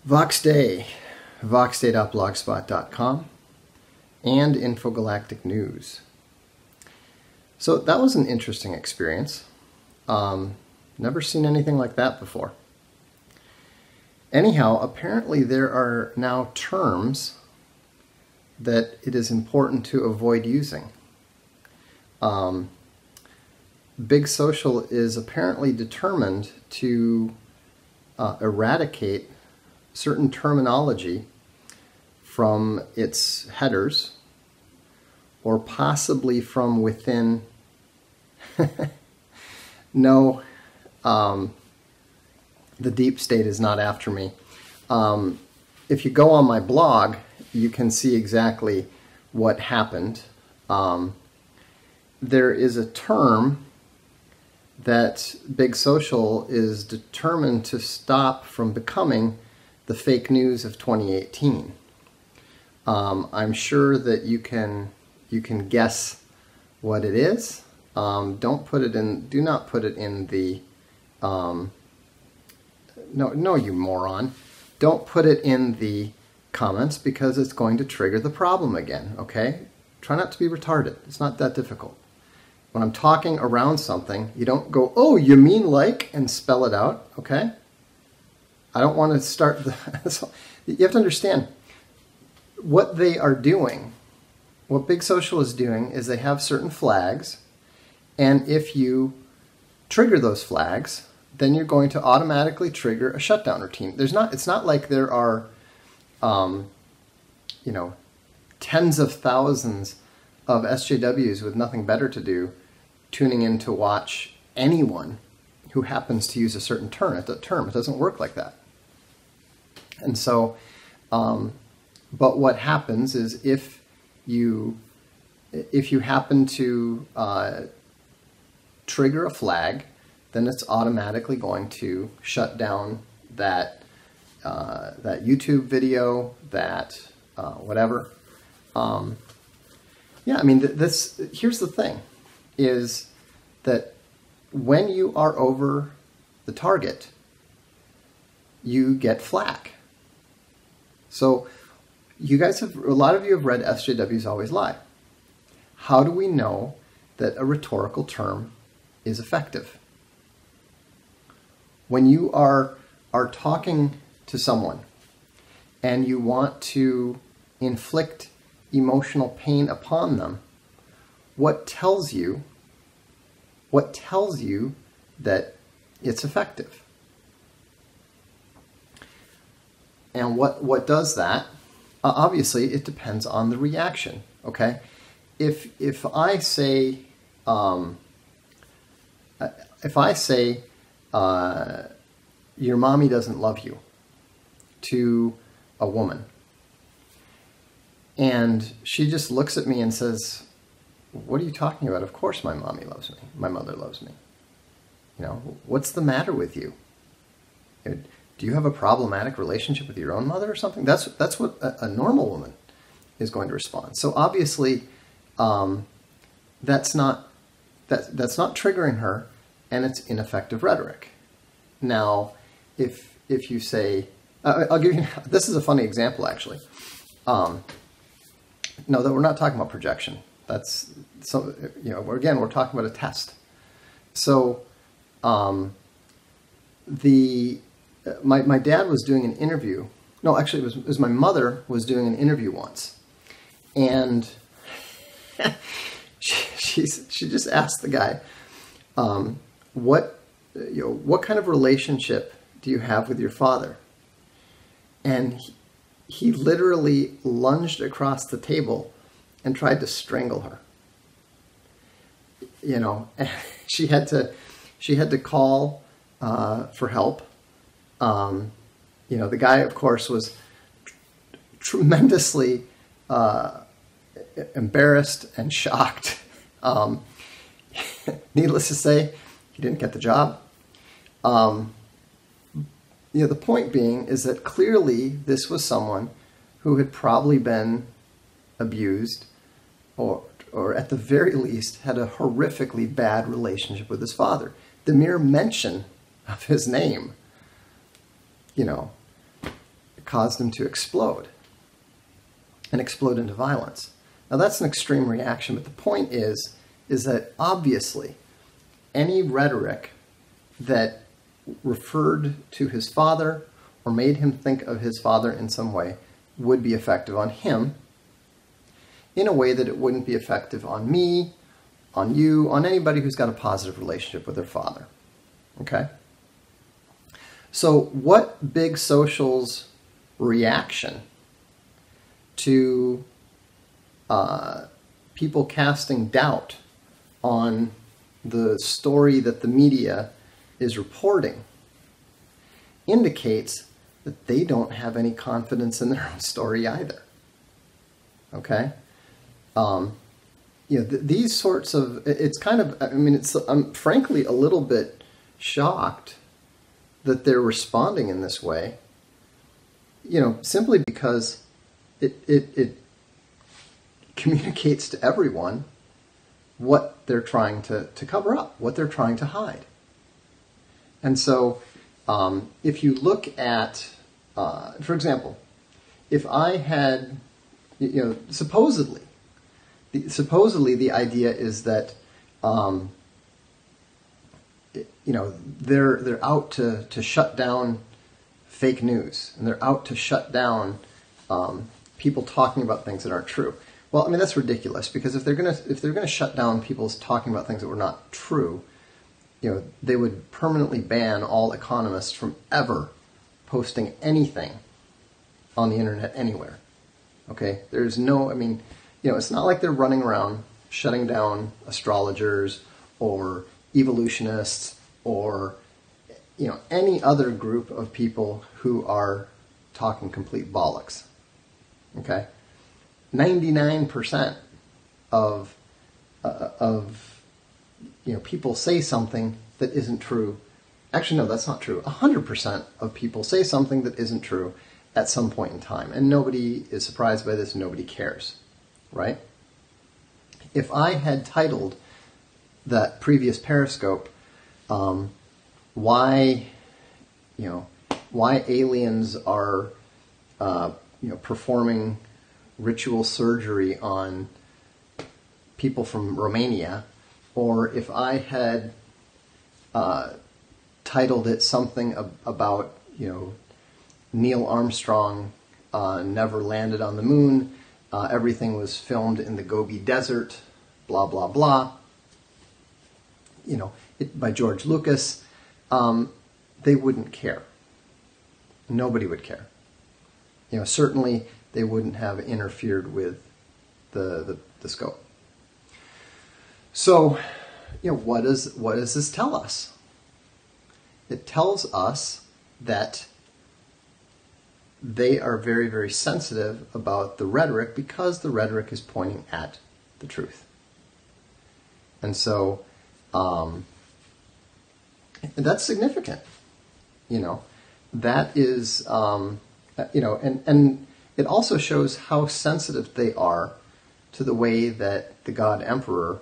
Voxday, voxday.blogspot.com, and Infogalactic News. So that was an interesting experience. Never seen anything like that before. Anyhow, apparently there are now terms that it is important to avoid using. Big Social is apparently determined to eradicate certain terminology from its headers, or possibly from within. No, the deep state is not after me. If you go on my blog, you can see exactly what happened. There is a term that Big Social is determined to stop from becoming the fake news of 2018. I'm sure that you can guess what it is. Don't put it in. Do not put it in the. No, you moron! Don't put it in the comments because it's going to trigger the problem again. Okay? Try not to be retarded. It's not that difficult. When I'm talking around something, you don't go, "Oh, you mean like," and spell it out. Okay? I don't want to start the. You have to understand what they are doing. What Big Social is doing is they have certain flags, and if you trigger those flags, then you're going to automatically trigger a shutdown routine. It's not like there are, tens of thousands of SJWs with nothing better to do, tuning in to watch anyone who happens to use a certain term. It doesn't work like that. And so, but what happens is if you happen to trigger a flag, then it's automatically going to shut down that that YouTube video, that whatever. Yeah, I mean, here's the thing, is that when you are over the target, you get flack. So a lot of you have read SJWs Always Lie. How do we know that a rhetorical term is effective? When you are talking to someone and you want to inflict emotional pain upon them, what tells you that it's effective? And what does that? Obviously, it depends on the reaction. Okay, if I say your mommy doesn't love you to a woman, and she just looks at me and says, "What are you talking about? Of course my mommy loves me. My mother loves me. What's the matter with you? Do you have a problematic relationship with your own mother or something?" That's what a normal woman is going to respond. So obviously, that's not triggering her, and it's ineffective rhetoric. Now, if you say, I'll give you. This is a funny example, actually. No, that we're not talking about projection. That's we're talking about a test. So, my dad was doing an interview. No, actually, it was my mother was doing an interview once, and she just asked the guy, what kind of relationship do you have with your father? And he literally lunged across the table and tried to strangle her. She had to call for help. The guy, of course, was tremendously embarrassed and shocked. Needless to say, he didn't get the job. The point being is that clearly this was someone who had probably been abused, or at the very least had a horrifically bad relationship with his father. The mere mention of his name, caused him to explode and explode into violence. Now that's an extreme reaction, but the point is that obviously any rhetoric that referred to his father or made him think of his father in some way would be effective on him in a way that it wouldn't be effective on me, on you, on anybody who's got a positive relationship with their father. Okay? So what Big Social's reaction to people casting doubt on the story that the media is reporting indicates that they don't have any confidence in their own story either. Okay? These sorts of, it's kind of, I mean, I'm frankly a little bit shocked that they're responding in this way, simply because it communicates to everyone what they're trying to cover up, what they're trying to hide. And so if you look at, for example, if I had, supposedly the idea is that, they're out to shut down fake news, and they're out to shut down people talking about things that aren't true. Well, I mean, that's ridiculous, because if they're gonna shut down people talking about things that were not true, they would permanently ban all economists from ever posting anything on the internet anywhere. Okay? There's no, it's not like they're running around shutting down astrologers or evolutionists or, any other group of people who are talking complete bollocks. Okay? 99% of people say something that isn't true. Actually, no, that's not true. 100% of people say something that isn't true at some point in time. And nobody is surprised by this, nobody cares. Right? If I had titled that previous Periscope, why aliens are, performing ritual surgery on people from Romania, or if I had titled it something about, Neil Armstrong never landed on the moon, everything was filmed in the Gobi Desert, blah, blah, blah, by George Lucas, they wouldn't care. Nobody would care. Certainly they wouldn't have interfered with the scope. So, what does this tell us? It tells us that they are very, very sensitive about the rhetoric because the rhetoric is pointing at the truth. And so, that's significant. That is, and it also shows how sensitive they are to the way that the God Emperor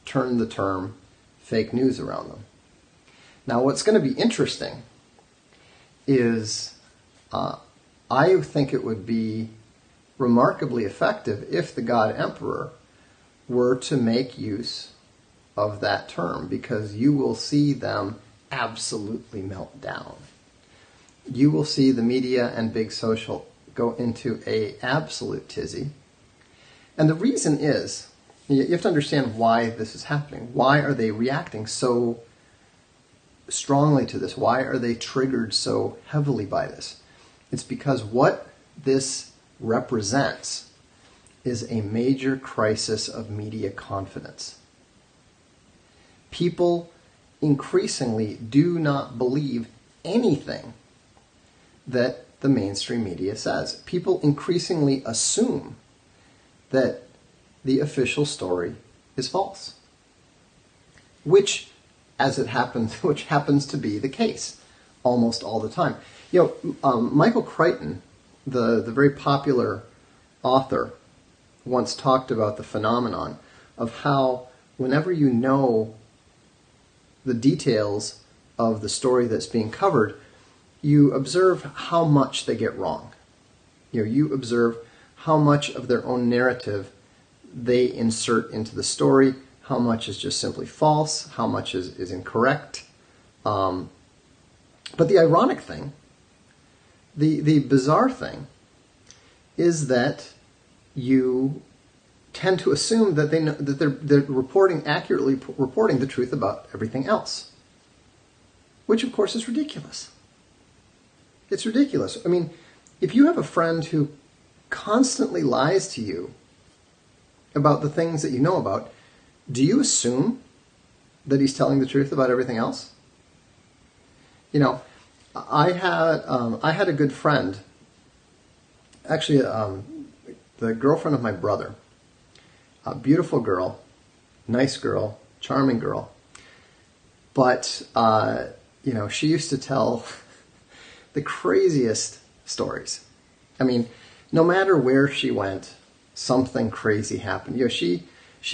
turned the term fake news around them. Now, what's going to be interesting is I think it would be remarkably effective if the God Emperor were to make use of that term, because you will see them absolutely melt down. You will see the media and Big Social go into a absolute tizzy. And the reason is, you have to understand why this is happening. Why are they reacting so strongly to this? Why are they triggered so heavily by this? It's because what this represents is a major crisis of media confidence. People increasingly do not believe anything that the mainstream media says. People increasingly assume that the official story is false, which happens to be the case almost all the time. Michael Crichton, the very popular author, once talked about the phenomenon of how whenever you know the details of the story that's being covered, you observe how much they get wrong. You observe how much of their own narrative they insert into the story, how much is just simply false, how much is incorrect. But the ironic thing, the bizarre thing, is that you tend to assume that they're accurately reporting the truth about everything else, which of course is ridiculous. It's ridiculous. I mean, if you have a friend who constantly lies to you about the things that you know about, do you assume that he's telling the truth about everything else? I had a good friend, actually, the girlfriend of my brother, a beautiful girl, nice girl, charming girl, but she used to tell the craziest stories. I mean, no matter where she went, something crazy happened. She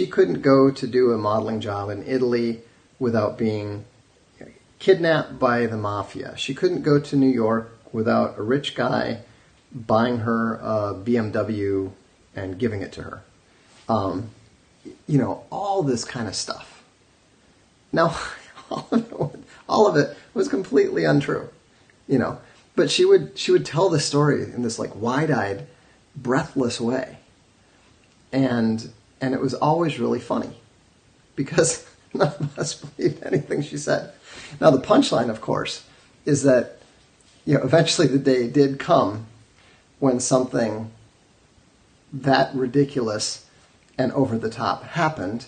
couldn't go to do a modeling job in Italy without being kidnapped by the mafia. She couldn't go to New York without a rich guy buying her a BMW and giving it to her. All this kind of stuff. Now, all of it was completely untrue, But she would tell the story in this like wide-eyed, breathless way, and it was always really funny because none of us believed anything she said. Now the punchline, of course, is that eventually the day did come when something that ridiculous and over the top happened,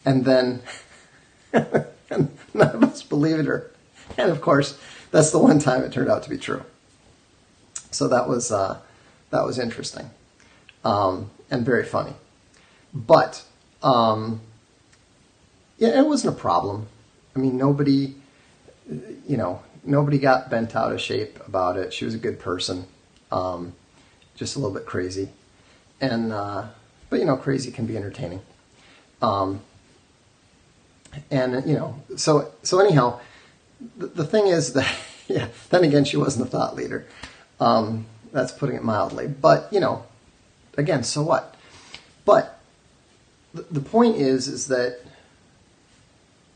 and then and none of us believed her, and of course that's the one time it turned out to be true. So that was interesting and very funny. But it wasn't a problem. I mean, nobody got bent out of shape about it. She was a good person, just a little bit crazy, but crazy can be entertaining. So anyhow. The thing is that, then again, she wasn't a thought leader. That's putting it mildly. But, again, so what? But the point is that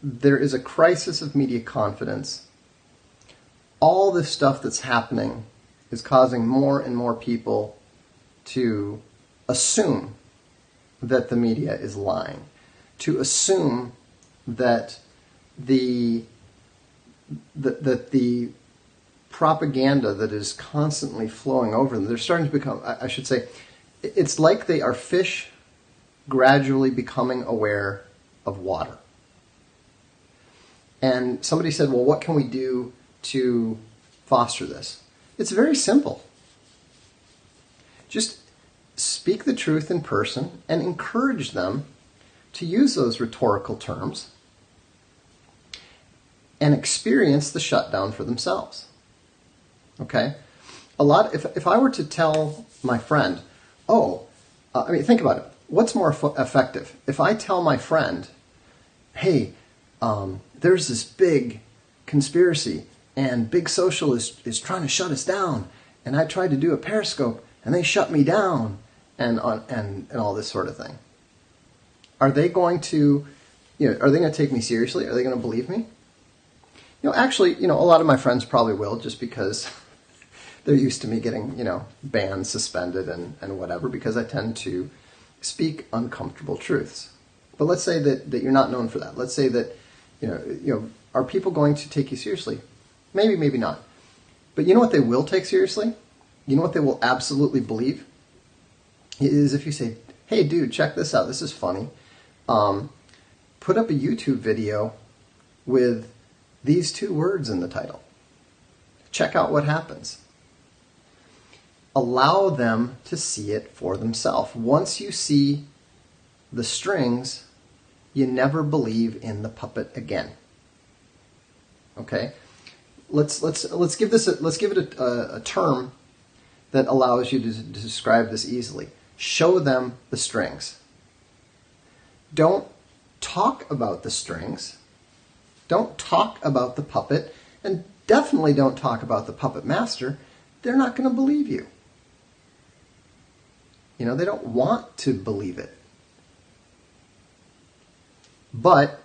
there is a crisis of media confidence. All this stuff that's happening is causing more and more people to assume that the media is lying, to assume that the propaganda that is constantly flowing over them, they're starting to become, I should say, it's like they are fish gradually becoming aware of water. And somebody said, well, what can we do to foster this? It's very simple. Just speak the truth in person and encourage them to use those rhetorical terms and experience the shutdown for themselves. Okay? If I were to tell my friend, think about it. What's more effective? If I tell my friend, hey, there's this big conspiracy and Big Social is trying to shut us down, and I tried to do a Periscope and they shut me down, and all this sort of thing. Are they going to take me seriously? Are they going to believe me? Actually, a lot of my friends probably will, just because they're used to me getting, banned, suspended, and whatever, because I tend to speak uncomfortable truths. But let's say that you're not known for that. Let's say that, are people going to take you seriously? Maybe, maybe not. But you know what they will take seriously? You know what they will absolutely believe? Is if you say, hey, dude, check this out. This is funny. Put up a YouTube video with these 2 words in the title. Check out what happens. Allow them to see it for themselves. Once you see the strings, you never believe in the puppet again. Okay? Let's give it a term that allows you to describe this easily. Show them the strings. Don't talk about the strings. Don't talk about the puppet, and definitely don't talk about the puppet master. They're not going to believe you. They don't want to believe it. But,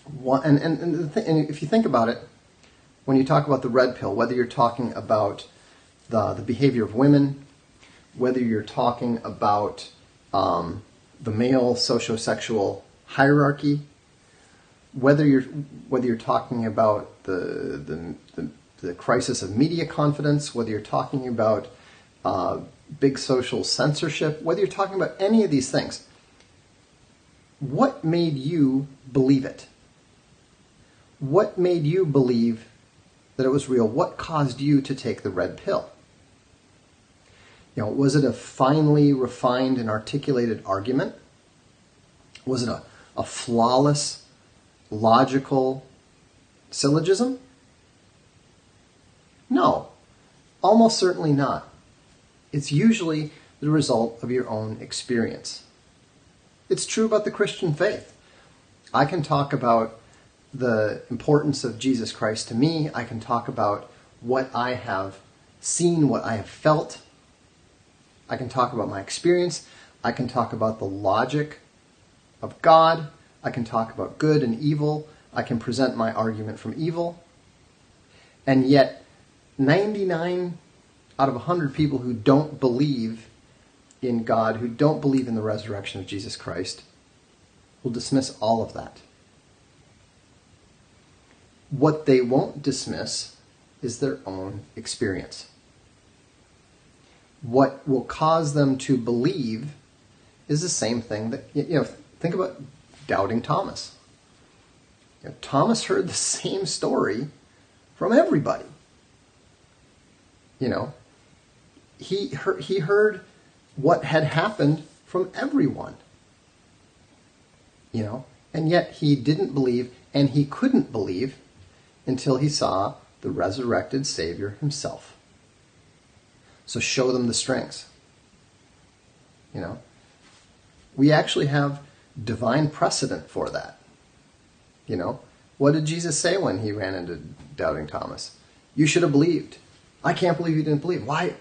and if you think about it, when you talk about the red pill, whether you're talking about the behavior of women, whether you're talking about the male sociosexual hierarchy, whether you're talking about the crisis of media confidence, whether you're talking about big social censorship, whether you're talking about any of these things, what made you believe it? What made you believe that it was real? What caused you to take the red pill? Was it a finely refined and articulated argument? Was it a flawless, logical syllogism? No, almost certainly not. It's usually the result of your own experience. It's true about the Christian faith. I can talk about the importance of Jesus Christ to me. I can talk about what I have seen, what I have felt. I can talk about my experience. I can talk about the logic of God. I can talk about good and evil. I can present my argument from evil. And yet, 99 out of 100 people who don't believe in God, who don't believe in the resurrection of Jesus Christ, will dismiss all of that. What they won't dismiss is their own experience. What will cause them to believe is the same thing that, think about doubting Thomas. Thomas heard the same story from everybody. He heard what had happened from everyone. And yet he didn't believe, and he couldn't believe until he saw the resurrected Savior himself. So show them the strengths. We actually have divine precedent for that. What did Jesus say when he ran into doubting Thomas? You should have believed. I can't believe you didn't believe. Why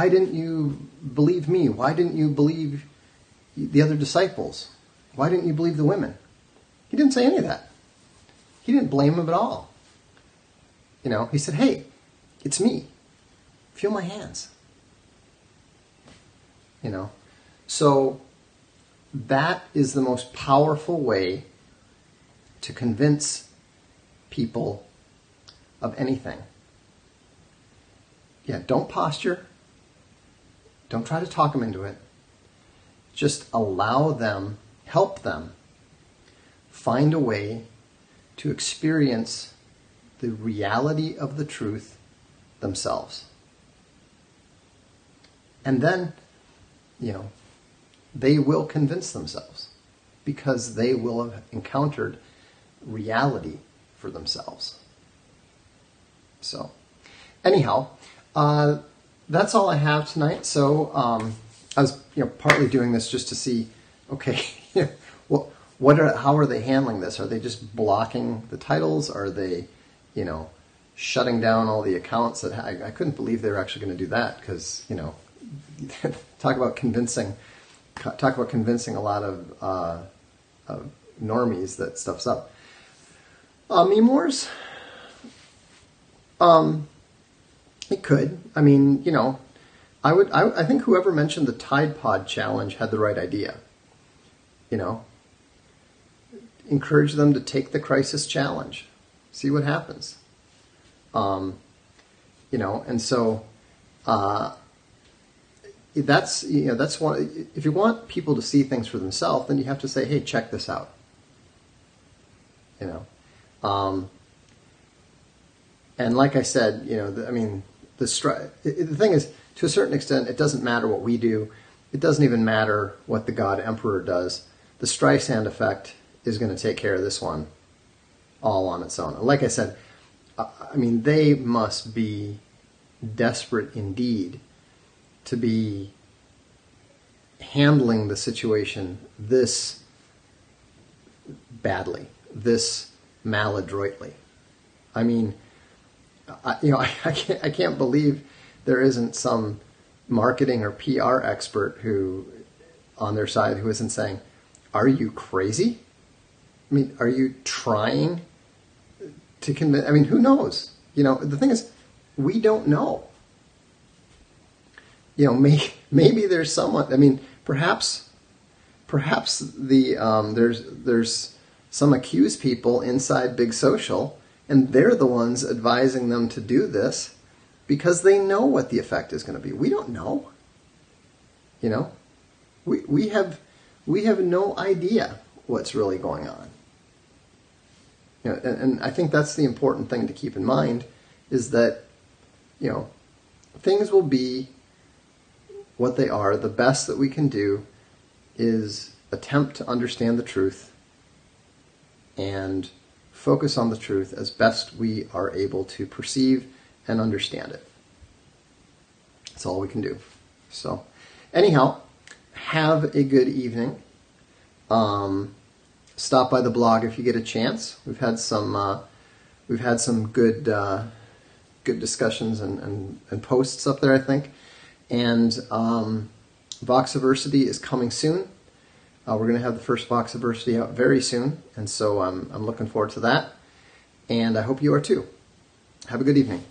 didn't you believe me? Why didn't you believe the other disciples? Why didn't you believe the women? He didn't say any of that. He didn't blame him at all. He said, hey, it's me. Feel my hands. So that is the most powerful way to convince people of anything. Don't posture. Don't try to talk them into it. Just allow them, help them find a way to experience the reality of the truth themselves. And then, they will convince themselves because they will have encountered reality for themselves. So, anyhow, that's all I have tonight. So, I was, partly doing this just to see, okay, how are they handling this? Are they just blocking the titles? Are they, shutting down all the accounts? That I couldn't believe they were actually going to do that because, talk about convincing a lot of normies that stuff's up. Meme wars? It could. I think whoever mentioned the Tide Pod challenge had the right idea. Encourage them to take the crisis challenge. See what happens. And so that's one. If you want people to see things for themselves, then you have to say, hey, check this out. And like I said, the thing is, to a certain extent, it doesn't matter what we do. It doesn't even matter what the God Emperor does. The Streisand effect is going to take care of this one all on its own. And like I said, they must be desperate indeed to be handling the situation this badly, this maladroitly. I can't believe there isn't some marketing or PR expert who on their side who isn't saying, are you crazy? I mean, are you trying to convince? I mean, who knows? The thing is, we don't know. Maybe there's someone. I mean, perhaps there's some accused people inside Big Social, and they're the ones advising them to do this because they know what the effect is going to be. We don't know. We have no idea what's really going on. And I think that's the important thing to keep in mind is that, things will be what they are. The best that we can do is attempt to understand the truth and focus on the truth as best we are able to perceive and understand it. That's all we can do. So, anyhow, have a good evening. Stop by the blog if you get a chance. We've had some good discussions and posts up there, I think. And Voxdiversity is coming soon. We're going to have the first Voxdiversity out very soon, and so I'm looking forward to that. And I hope you are too. Have a good evening.